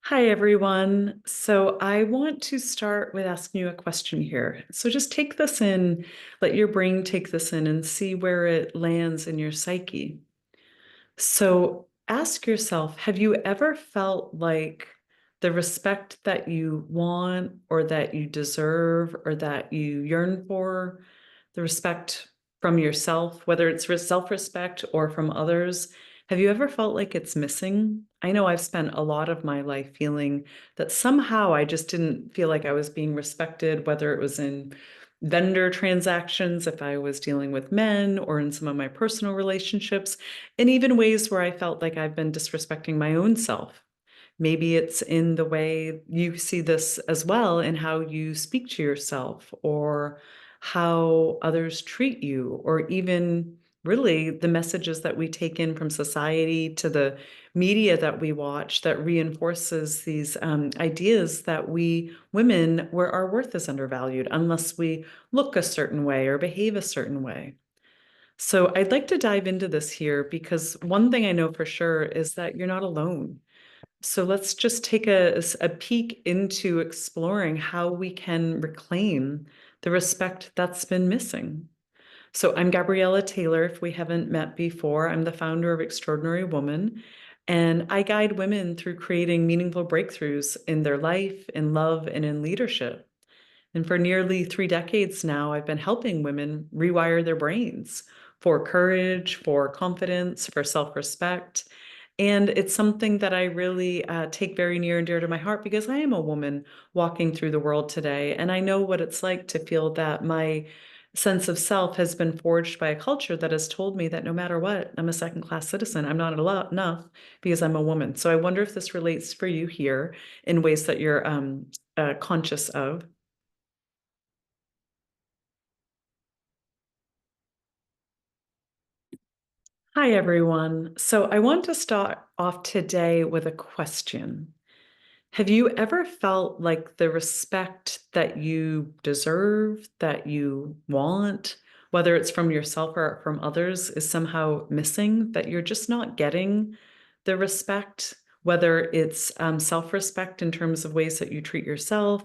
Hi, everyone. So I want to start with asking you a question here. So just take this in, let your brain take this in and see where it lands in your psyche. So ask yourself, have you ever felt like the respect that you want or that you deserve or that you yearn for, the respect from yourself, whether it's self-respect or from others, have you ever felt like it's missing? I know I've spent a lot of my life feeling that somehow I just didn't feel like I was being respected, whether it was in vendor transactions, if I was dealing with men, or in some of my personal relationships, and even ways where I felt like I've been disrespecting my own self. Maybe it's in the way you see this as well, in how you speak to yourself, or how others treat you, or even really the messages that we take in from society to the media that we watch that reinforces these ideas that we women, where our worth is undervalued unless we look a certain way or behave a certain way. So I'd like to dive into this here because one thing I know for sure is that you're not alone. So let's just take a peek into exploring how we can reclaim the respect that's been missing. So I'm Gabriella Taylor. If we haven't met before, I'm the founder of Extraordinary Woman, and I guide women through creating meaningful breakthroughs in their life, in love, and in leadership. And for nearly 3 decades now, I've been helping women rewire their brains for courage, for confidence, for self-respect. And it's something that I really take very near and dear to my heart because I am a woman walking through the world today. And I know what it's like to feel that my sense of self has been forged by a culture that has told me that no matter what, I'm a second-class citizen. I'm not enough because I'm a woman. So I wonder if this relates for you here in ways that you're conscious of. Hi, everyone. So I want to start off today with a question. Have you ever felt like the respect that you deserve, that you want, whether it's from yourself or from others, is somehow missing, that you're just not getting the respect, whether it's self-respect in terms of ways that you treat yourself,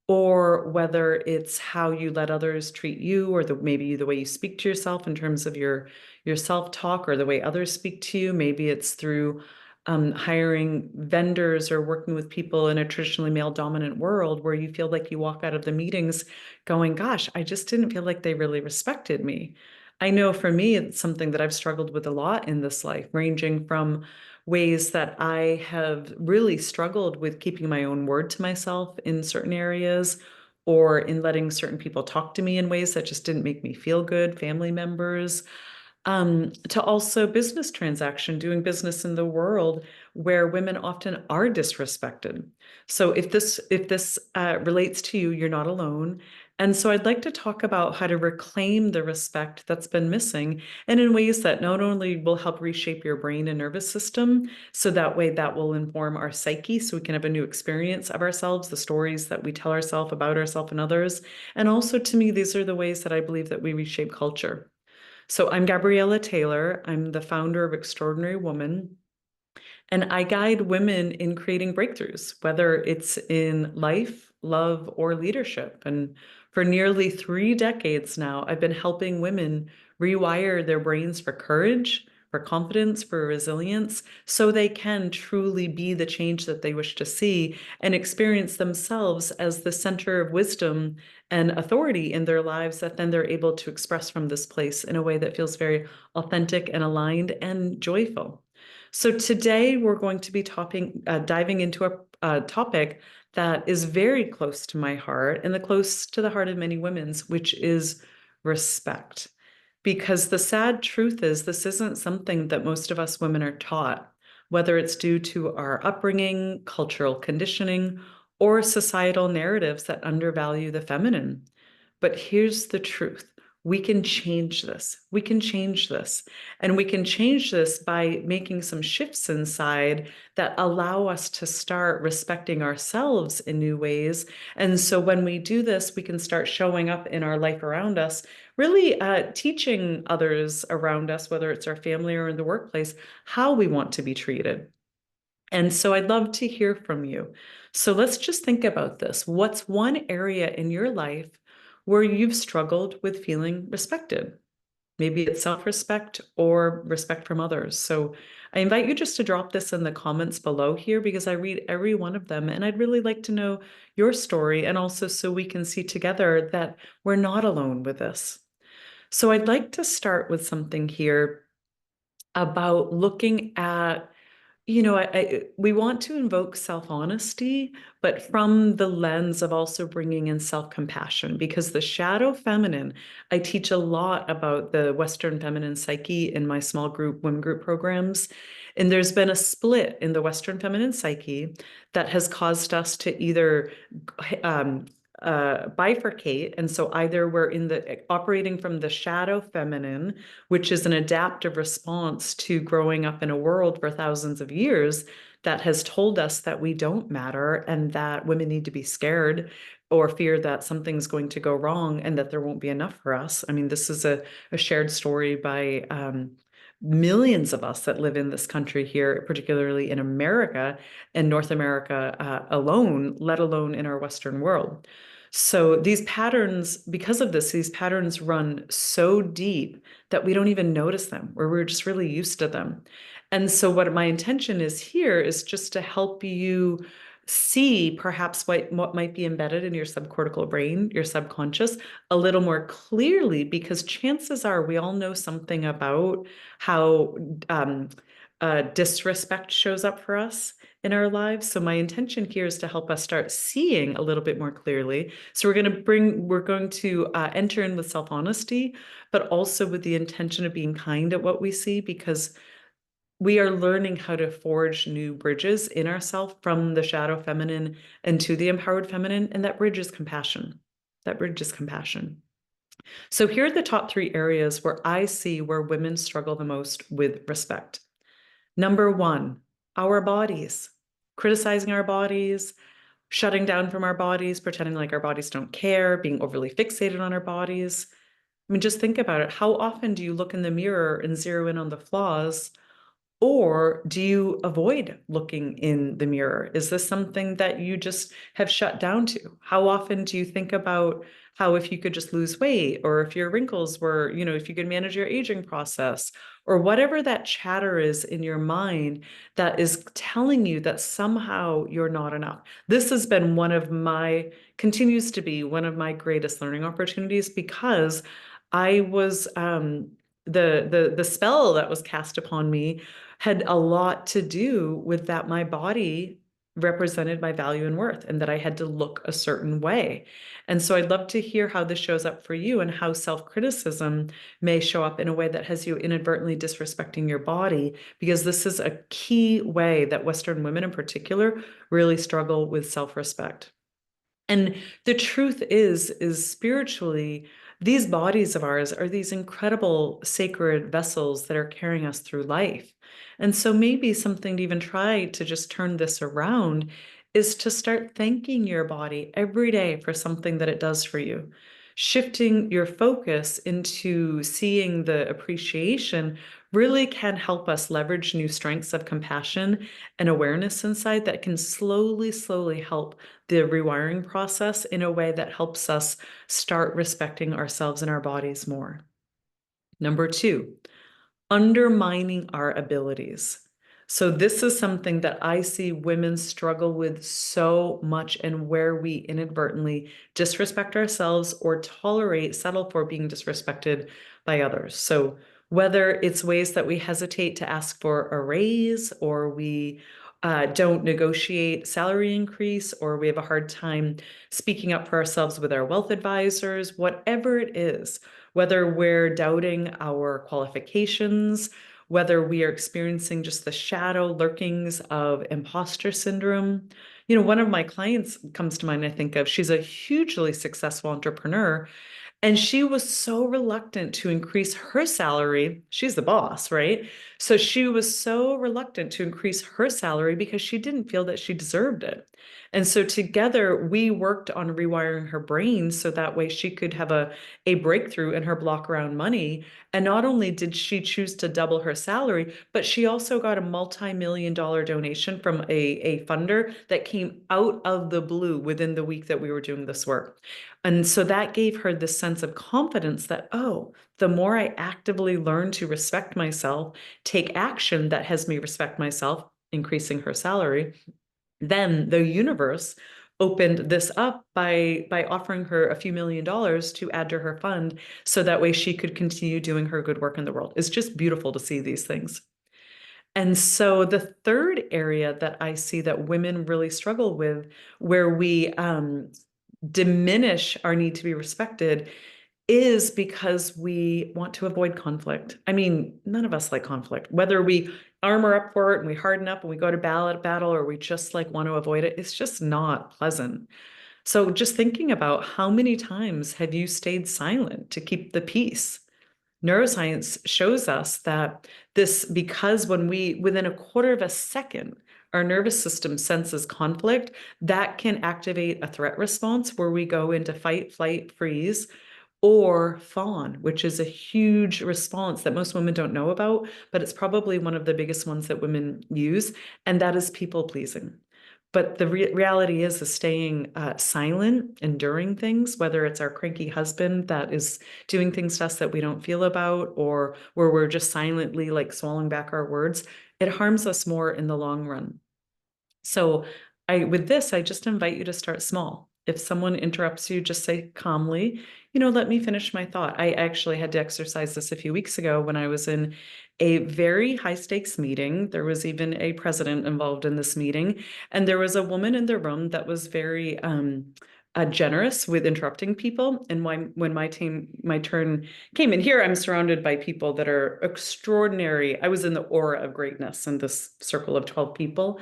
or whether it's how you let others treat you, or maybe the way you speak to yourself in terms of your self-talk, or the way others speak to you. Maybe it's through hiring vendors or working with people in a traditionally male dominant world where you feel like you walk out of the meetings going, gosh, I just didn't feel like they really respected me. I know for me, it's something that I've struggled with a lot in this life, ranging from ways that I have really struggled with keeping my own word to myself in certain areas, or in letting certain people talk to me in ways that just didn't make me feel good, family members, to also business transaction, doing business in the world where women often are disrespected. So if this relates to you, you're not alone. And so I'd like to talk about how to reclaim the respect that's been missing, and in ways that not only will help reshape your brain and nervous system, so that way that will inform our psyche, so we can have a new experience of ourselves, the stories that we tell ourselves about ourselves and others. And also, to me, these are the ways that I believe that we reshape culture. So I'm Gabriella Taylor. I'm the founder of Extraordinary Woman, and I guide women in creating breakthroughs, whether it's in life, love, or leadership. And for nearly 3 decades now, I've been helping women rewire their brains for courage, for confidence, for resilience, so they can truly be the change that they wish to see and experience themselves as the center of wisdom and authority in their lives, that then they're able to express from this place in a way that feels very authentic and aligned and joyful. So today we're going to be diving into a topic that is very close to my heart and the close to the heart of many women's, which is respect. Because the sad truth is, this isn't something that most of us women are taught, whether it's due to our upbringing, cultural conditioning, or societal narratives that undervalue the feminine. But here's the truth. We can change this. We can change this. And we can change this by making some shifts inside that allow us to start respecting ourselves in new ways. And so when we do this, we can start showing up in our life around us, really teaching others around us, whether it's our family or in the workplace, how we want to be treated. And so I'd love to hear from you. So let's just think about this. What's one area in your life where you've struggled with feeling respected? Maybe it's self-respect or respect from others. So I invite you just to drop this in the comments below here because I read every one of them and I'd really like to know your story and also so we can see together that we're not alone with this. So I'd like to start with something here about looking at we want to invoke self-honesty, but from the lens of also bringing in self-compassion, because the shadow feminine, I teach a lot about the Western feminine psyche in my small group, women group programs. And there's been a split in the Western feminine psyche that has caused us to either um, bifurcate. And so either we're in the operating from the shadow feminine, which is an adaptive response to growing up in a world for thousands of years that has told us that we don't matter and that women need to be scared or fear that something's going to go wrong and that there won't be enough for us. I mean, this is a shared story by millions of us that live in this country here, particularly in America and North America alone, let alone in our Western world. So these patterns, because of this, these patterns run so deep that we don't even notice them, or we're just really used to them. And so what my intention is here is just to help you see perhaps what might be embedded in your subcortical brain, your subconscious, a little more clearly, because chances are we all know something about how disrespect shows up for us in our lives. So my intention here is to help us start seeing a little bit more clearly. So we're going to enter in with self-honesty, but also with the intention of being kind at what we see, because we are learning how to forge new bridges in ourselves from the shadow feminine into the empowered feminine. And that bridge is compassion. That bridge is compassion. So here are the top three areas where I see where women struggle the most with respect. Number one, our bodies, criticizing our bodies, shutting down from our bodies, pretending like our bodies don't care, being overly fixated on our bodies. I mean, just think about it. How often do you look in the mirror and zero in on the flaws? Or do you avoid looking in the mirror? Is this something that you just have shut down to? How often do you think about how if you could just lose weight, or if your wrinkles were, if you could manage your aging process, or whatever that chatter is in your mind that is telling you that somehow you're not enough? This has been continues to be one of my greatest learning opportunities because I was, the spell that was cast upon me had a lot to do with that my body represented my value and worth and that I had to look a certain way. And so I'd love to hear how this shows up for you and how self-criticism may show up in a way that has you inadvertently disrespecting your body, because this is a key way that Western women in particular really struggle with self-respect. And the truth is spiritually, these bodies of ours are these incredible sacred vessels that are carrying us through life. And so maybe something to even try to just turn this around is to start thanking your body every day for something that it does for you. Shifting your focus into seeing the appreciation really can help us leverage new strengths of compassion and awareness inside that can slowly, slowly help the rewiring process in a way that helps us start respecting ourselves and our bodies more. Number two, undermining our abilities. So this is something that I see women struggle with so much, and where we inadvertently disrespect ourselves or settle for being disrespected by others. So whether it's ways that we hesitate to ask for a raise, or we don't negotiate salary increase, or we have a hard time speaking up for ourselves with our wealth advisors, whatever it is, whether we're doubting our qualifications, whether we are experiencing just the shadow lurkings of imposter syndrome. One of my clients comes to mind, I think of, she's a hugely successful entrepreneur. And she was so reluctant to increase her salary. She's the boss, right? So she was so reluctant to increase her salary because she didn't feel that she deserved it. And so together we worked on rewiring her brain so that way she could have a breakthrough in her block around money. And not only did she choose to double her salary, but she also got a multi-million-dollar donation from a funder that came out of the blue within the week that we were doing this work. And so that gave her this sense of confidence that, oh, the more I actively learn to respect myself, take action that has me respect myself, increasing her salary, then the universe opened this up by offering her a few $1 million to add to her fund so that way she could continue doing her good work in the world. It's just beautiful to see these things. And so the third area that I see that women really struggle with, where we diminish our need to be respected, is because we want to avoid conflict. I mean, none of us like conflict. Whether we armor up for it and we harden up and we go to battle, or we just like want to avoid it, it's just not pleasant. So just thinking about how many times have you stayed silent to keep the peace? Neuroscience shows us that this, because when we, within a quarter of a second, our nervous system senses conflict, that can activate a threat response where we go into fight, flight, freeze, or fawn, which is a huge response that most women don't know about, but it's probably one of the biggest ones that women use, and that is people pleasing. But the reality is staying silent, enduring things, whether it's our cranky husband that is doing things to us that we don't feel about, or where we're just silently like swallowing back our words, it harms us more in the long run. So with this, I just invite you to start small. If someone interrupts you, just say calmly, let me finish my thought. I actually had to exercise this a few weeks ago when I was in a very high stakes meeting. There was even a president involved in this meeting, and there was a woman in the room that was very generous with interrupting people. And when my turn came in here, I'm surrounded by people that are extraordinary. I was in the aura of greatness in this circle of 12 people.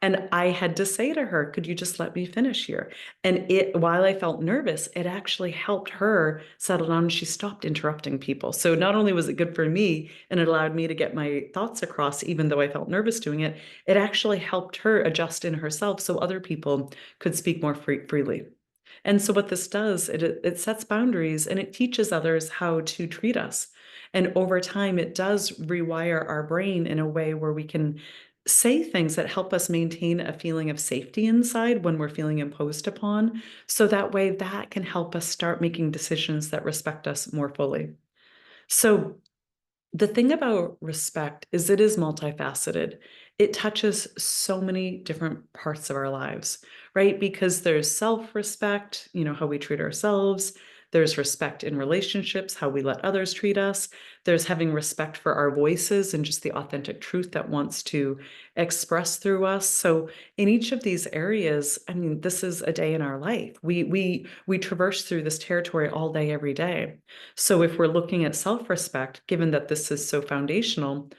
And I had to say to her, could you just let me finish here? And while I felt nervous, it actually helped her settle down. She stopped interrupting people. So not only was it good for me and it allowed me to get my thoughts across, even though I felt nervous doing it, it actually helped her adjust in herself so other people could speak more freely. And so what this does, it sets boundaries and it teaches others how to treat us. And over time, it does rewire our brain in a way where we can say things that help us maintain a feeling of safety inside when we're feeling imposed upon. So that way, that can help us start making decisions that respect us more fully. So the thing about respect is it is multifaceted. It touches so many different parts of our lives, right? Because there's self-respect, how we treat ourselves. There's respect in relationships, how we let others treat us. There's having respect for our voices and just the authentic truth that wants to express through us. So in each of these areas, I mean, this is a day in our life. We traverse through this territory all day, every day. So if we're looking at self-respect, given that this is so foundational,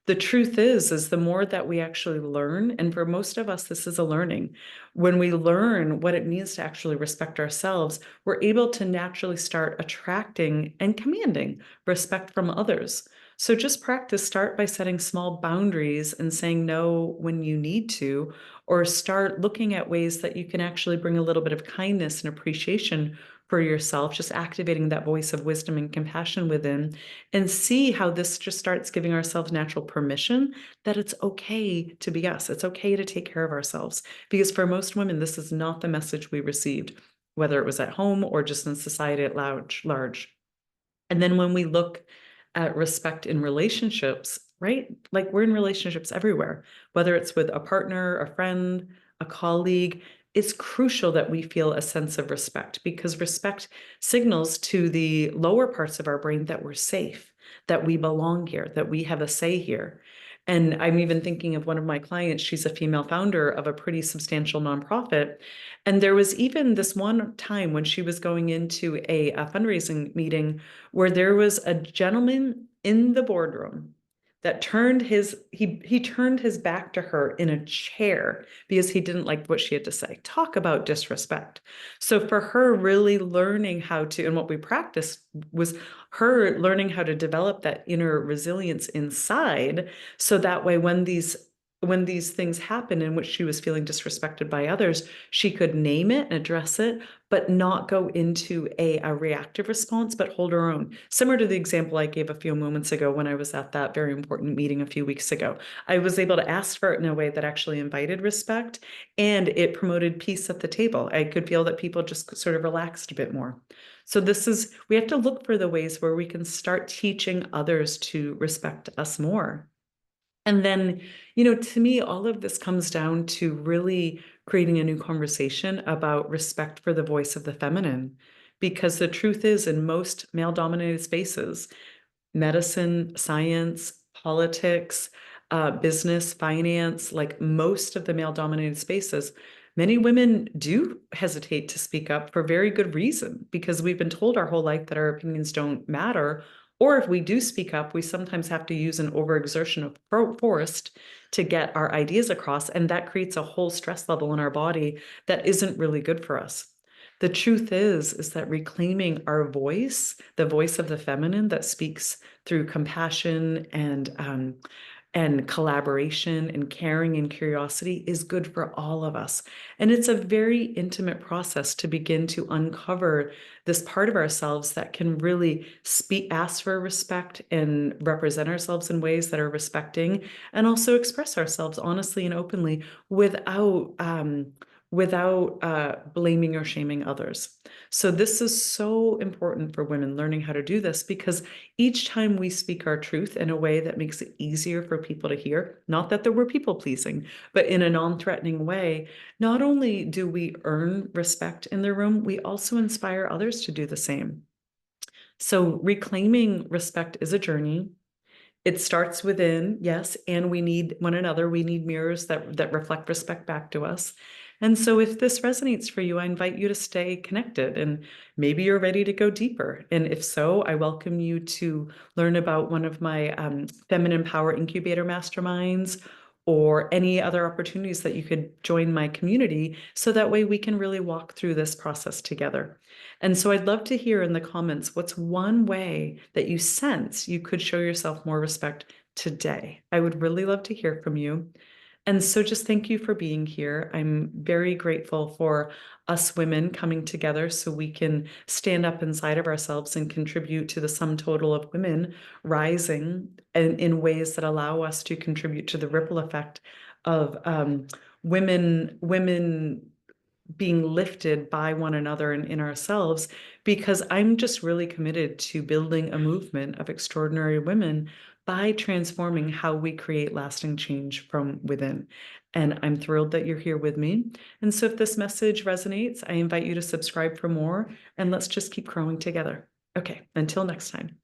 the truth is the more that we actually learn, and for most of us, this is a learning. When we learn what it means to actually respect ourselves, we're able to naturally start attracting and commanding respect from others. So just practice, start by setting small boundaries and saying no when you need to, or start looking at ways that you can actually bring a little bit of kindness and appreciation for yourself, just activating that voice of wisdom and compassion within, and see how this just starts giving ourselves natural permission that it's okay to be us. It's okay to take care of ourselves. Because for most women, this is not the message we received, whether it was at home or just in society at large. And then when we look at respect in relationships, right? Like we're in relationships everywhere, whether it's with a partner, a friend, a colleague, it's crucial that we feel a sense of respect because respect signals to the lower parts of our brain that we're safe, that we belong here, that we have a say here. And I'm even thinking of one of my clients. She's a female founder of a pretty substantial nonprofit. And there was even this one time when she was going into a fundraising meeting where there was a gentleman in the boardroom that turned he turned his back to her in a chair because he didn't like what she had to say. Talk about disrespect. So for her really learning how to, and what we practiced was her learning how to develop that inner resilience inside, so that way when these things happen in which she was feeling disrespected by others, she could name it and address it, but not go into a reactive response, but hold her own. Similar to the example I gave a few moments ago when I was at that very important meeting a few weeks ago. I was able to ask for it in a way that actually invited respect, and it promoted peace at the table. I could feel that people just sort of relaxed a bit more. So we have to look for the ways where we can start teaching others to respect us more. And then, to me, all of this comes down to really creating a new conversation about respect for the voice of the feminine. Because the truth is, in most male dominated spaces, medicine, science, politics, business, finance, like most of the male dominated spaces, many women do hesitate to speak up for very good reason because we've been told our whole life that our opinions don't matter. Or if we do speak up, we sometimes have to use an overexertion of force to get our ideas across. And that creates a whole stress level in our body that isn't really good for us. The truth is that reclaiming our voice, the voice of the feminine that speaks through compassion and collaboration and caring and curiosity, is good for all of us. And it's a very intimate process to begin to uncover this part of ourselves that can really ask for respect and represent ourselves in ways that are respecting, and also express ourselves honestly and openly without blaming or shaming others. So this is so important for women learning how to do this, because each time we speak our truth in a way that makes it easier for people to hear, not that we're people pleasing, but in a non-threatening way, not only do we earn respect in the room, we also inspire others to do the same. So reclaiming respect is a journey. It starts within, yes, and we need one another. We need mirrors that reflect respect back to us. And so if this resonates for you, I invite you to stay connected, and maybe you're ready to go deeper. And if so, I welcome you to learn about one of my Feminine Power Incubator Masterminds, or any other opportunities that you could join my community, so that way we can really walk through this process together. And so I'd love to hear in the comments, what's one way that you sense you could show yourself more respect today? I would really love to hear from you. And so just thank you for being here. I'm very grateful for us women coming together so we can stand up inside of ourselves and contribute to the sum total of women rising in ways that allow us to contribute to the ripple effect of women being lifted by one another and in ourselves, because I'm just really committed to building a movement of extraordinary women by transforming how we create lasting change from within. And I'm thrilled that you're here with me. And so if this message resonates, I invite you to subscribe for more, and let's just keep growing together. Okay, until next time.